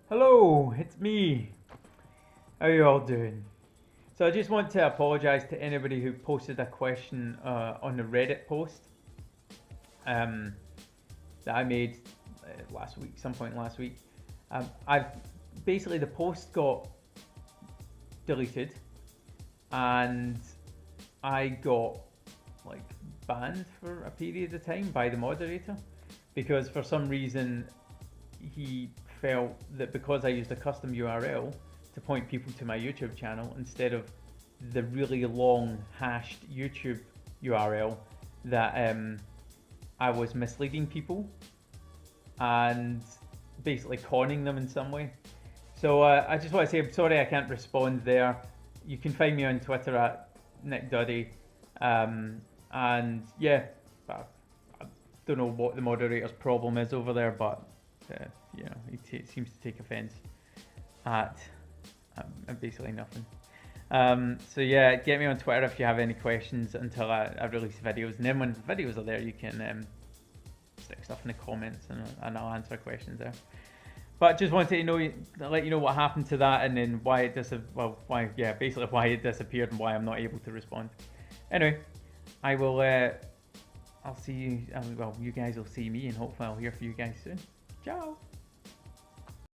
Hello, it's me. How you all doing? So I just want to apologise to anybody who posted a question on the Reddit post um, that I made last week, some point last week. I've basically the post got deleted, and I got like banned for a period of time by the moderator because for some reason he felt that because I used a custom URL to point people to my YouTube channel instead of the really long hashed YouTube URL, that I was misleading people and basically conning them in some way. So I just want to say I'm sorry I can't respond there. You can find me on Twitter at Nick Duddy. And yeah, I don't know what the moderator's problem is over there, but he seems to take offence at basically nothing. So yeah, get me on Twitter if you have any questions until I release videos, and then when videos are there, you can stick stuff in the comments and I'll answer questions there. But just wanted to let you know what happened to that, and then why it basically why it disappeared and why I'm not able to respond. Anyway, I will. I'll see you. Well, you guys will see me, and hopefully I'll hear from you guys soon. Ciao.